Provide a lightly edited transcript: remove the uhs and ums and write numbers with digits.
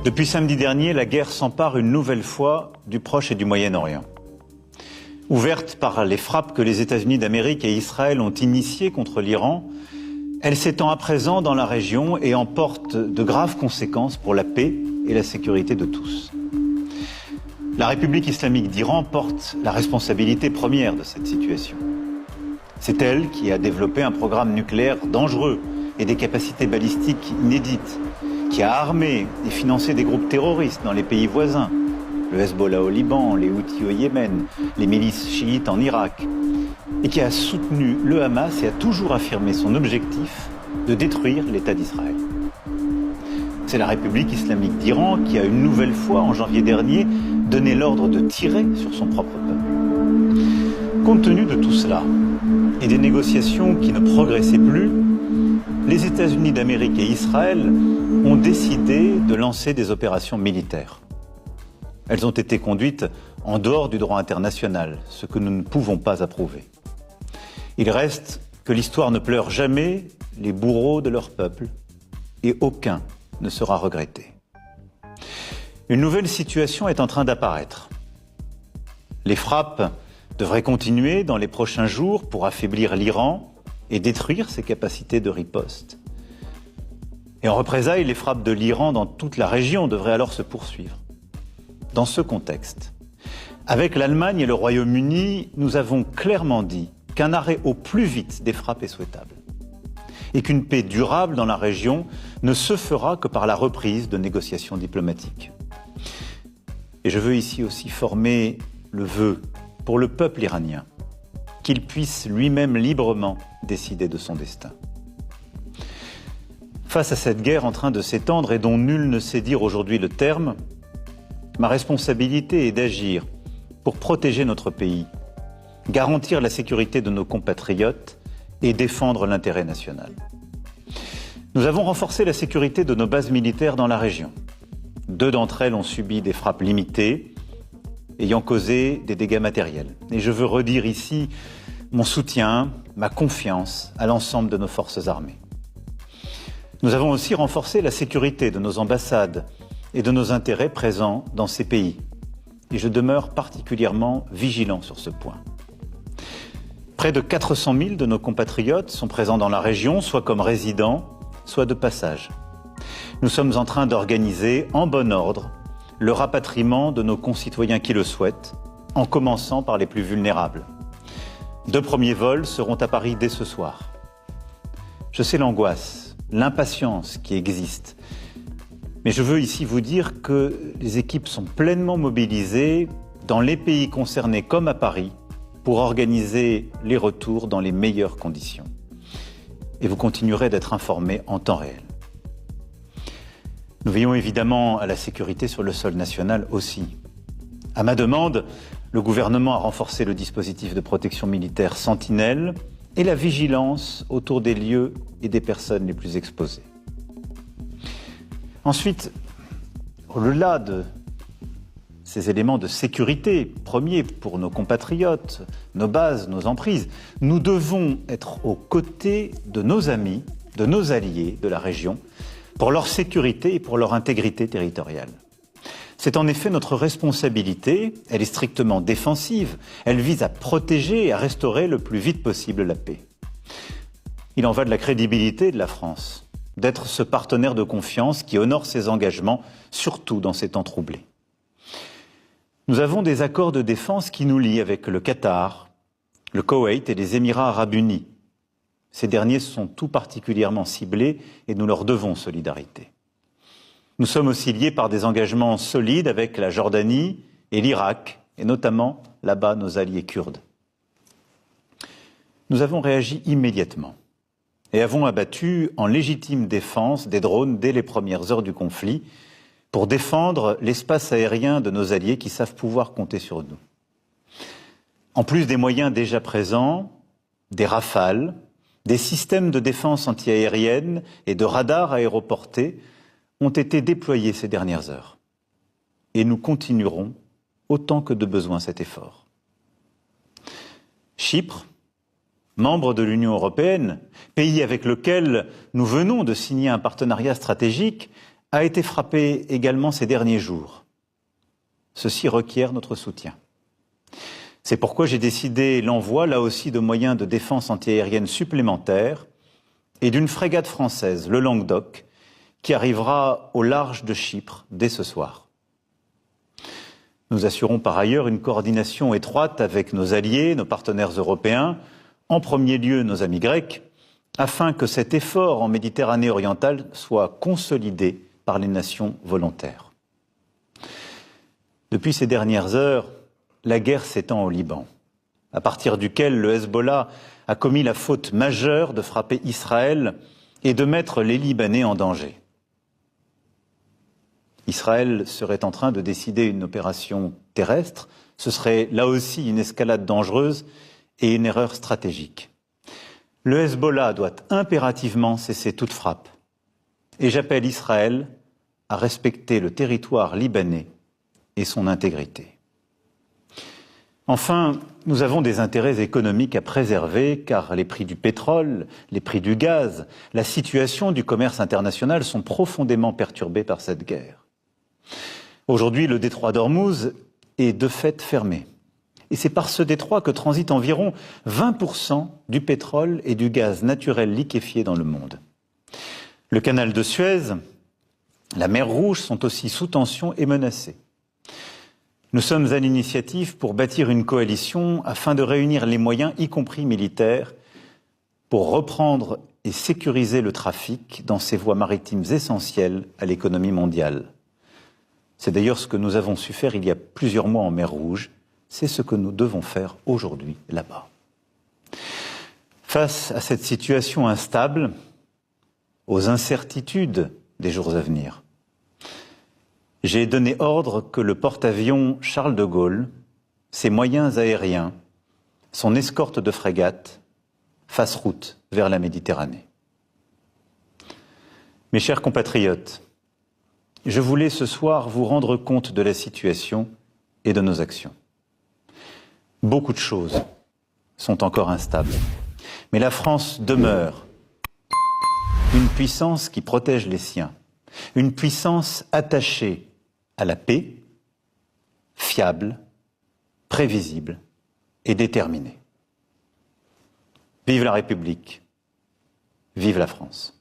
Depuis samedi dernier, la guerre s'empare une nouvelle fois du Proche et du Moyen-Orient. Ouverte par les frappes que les États-Unis d'Amérique et Israël ont initiées contre l'Iran, elle s'étend à présent dans la région et emporte de graves conséquences pour la paix et la sécurité de tous. La République islamique d'Iran porte la responsabilité première de cette situation. C'est elle qui a développé un programme nucléaire dangereux et des capacités balistiques inédites, qui a armé et financé des groupes terroristes dans les pays voisins, le Hezbollah au Liban, les Houthis au Yémen, les milices chiites en Irak, et qui a soutenu le Hamas et a toujours affirmé son objectif de détruire l'État d'Israël. C'est la République islamique d'Iran qui a une nouvelle fois, en janvier dernier, donné l'ordre de tirer sur son propre peuple. Compte tenu de tout cela, et des négociations qui ne progressaient plus, les États-Unis d'Amérique et Israël ont décidé de lancer des opérations militaires. Elles ont été conduites en dehors du droit international, ce que nous ne pouvons pas approuver. Il reste que l'histoire ne pleure jamais les bourreaux de leur peuple, et aucun ne sera regretté. Une nouvelle situation est en train d'apparaître. Les frappes devraient continuer dans les prochains jours pour affaiblir l'Iran et détruire ses capacités de riposte. Et en représailles, les frappes de l'Iran dans toute la région devraient alors se poursuivre. Dans ce contexte, avec l'Allemagne et le Royaume-Uni, nous avons clairement dit qu'un arrêt au plus vite des frappes est souhaitable et qu'une paix durable dans la région ne se fera que par la reprise de négociations diplomatiques. Et je veux ici aussi former le vœu pour le peuple iranien qu'il puisse lui-même librement décider de son destin. Face à cette guerre en train de s'étendre et dont nul ne sait dire aujourd'hui le terme, ma responsabilité est d'agir pour protéger notre pays, garantir la sécurité de nos compatriotes et défendre l'intérêt national. Nous avons renforcé la sécurité de nos bases militaires dans la région. 2 d'entre elles ont subi des frappes limitées, ayant causé des dégâts matériels. Et je veux redire ici mon soutien, ma confiance à l'ensemble de nos forces armées. Nous avons aussi renforcé la sécurité de nos ambassades et de nos intérêts présents dans ces pays. Et je demeure particulièrement vigilant sur ce point. Près de 400 000 de nos compatriotes sont présents dans la région, soit comme résidents, soit de passage. Nous sommes en train d'organiser, en bon ordre, le rapatriement de nos concitoyens qui le souhaitent, en commençant par les plus vulnérables. 2 premiers vols seront à Paris dès ce soir. Je sais l'angoisse, l'impatience qui existe, mais je veux ici vous dire que les équipes sont pleinement mobilisées dans les pays concernés comme à Paris pour organiser les retours dans les meilleures conditions. Et vous continuerez d'être informés en temps réel. Nous veillons évidemment à la sécurité sur le sol national aussi. À ma demande, le gouvernement a renforcé le dispositif de protection militaire Sentinelle et la vigilance autour des lieux et des personnes les plus exposées. Ensuite, au-delà de ces éléments de sécurité premiers pour nos compatriotes, nos bases, nos emprises, nous devons être aux côtés de nos amis, de nos alliés de la région, pour leur sécurité et pour leur intégrité territoriale. C'est en effet notre responsabilité, elle est strictement défensive, elle vise à protéger et à restaurer le plus vite possible la paix. Il en va de la crédibilité de la France, d'être ce partenaire de confiance qui honore ses engagements, surtout dans ces temps troublés. Nous avons des accords de défense qui nous lient avec le Qatar, le Koweït et les Émirats arabes unis. Ces derniers sont tout particulièrement ciblés et nous leur devons solidarité. Nous sommes aussi liés par des engagements solides avec la Jordanie et l'Irak, et notamment là-bas nos alliés kurdes. Nous avons réagi immédiatement et avons abattu en légitime défense des drones dès les premières heures du conflit pour défendre l'espace aérien de nos alliés qui savent pouvoir compter sur nous. En plus des moyens déjà présents, des Rafales, des systèmes de défense antiaérienne et de radars aéroportés ont été déployés ces dernières heures. Et nous continuerons autant que de besoin cet effort. Chypre, membre de l'Union européenne, pays avec lequel nous venons de signer un partenariat stratégique, a été frappé également ces derniers jours. Ceci requiert notre soutien. C'est pourquoi j'ai décidé l'envoi, là aussi, de moyens de défense antiaérienne supplémentaires et d'une frégate française, le Languedoc, qui arrivera au large de Chypre dès ce soir. Nous assurons par ailleurs une coordination étroite avec nos alliés, nos partenaires européens, en premier lieu nos amis grecs, afin que cet effort en Méditerranée orientale soit consolidé par les nations volontaires. Depuis ces dernières heures, la guerre s'étend au Liban, à partir duquel le Hezbollah a commis la faute majeure de frapper Israël et de mettre les Libanais en danger. Israël serait en train de décider une opération terrestre. Ce serait là aussi une escalade dangereuse et une erreur stratégique. Le Hezbollah doit impérativement cesser toute frappe. Et j'appelle Israël à respecter le territoire libanais et son intégrité. Enfin, nous avons des intérêts économiques à préserver car les prix du pétrole, les prix du gaz, la situation du commerce international sont profondément perturbés par cette guerre. Aujourd'hui, le détroit d'Ormuz est de fait fermé. Et c'est par ce détroit que transitent environ 20% du pétrole et du gaz naturel liquéfié dans le monde. Le canal de Suez, la mer Rouge sont aussi sous tension et menacés. Nous sommes à l'initiative pour bâtir une coalition afin de réunir les moyens, y compris militaires, pour reprendre et sécuriser le trafic dans ces voies maritimes essentielles à l'économie mondiale. C'est d'ailleurs ce que nous avons su faire il y a plusieurs mois en mer Rouge. C'est ce que nous devons faire aujourd'hui là-bas. Face à cette situation instable, aux incertitudes des jours à venir, j'ai donné ordre que le porte-avions Charles de Gaulle, ses moyens aériens, son escorte de frégates, fassent route vers la Méditerranée. Mes chers compatriotes, je voulais ce soir vous rendre compte de la situation et de nos actions. Beaucoup de choses sont encore instables, mais la France demeure une puissance qui protège les siens, une puissance attachée à la paix, fiable, prévisible et déterminée. Vive la République, vive la France.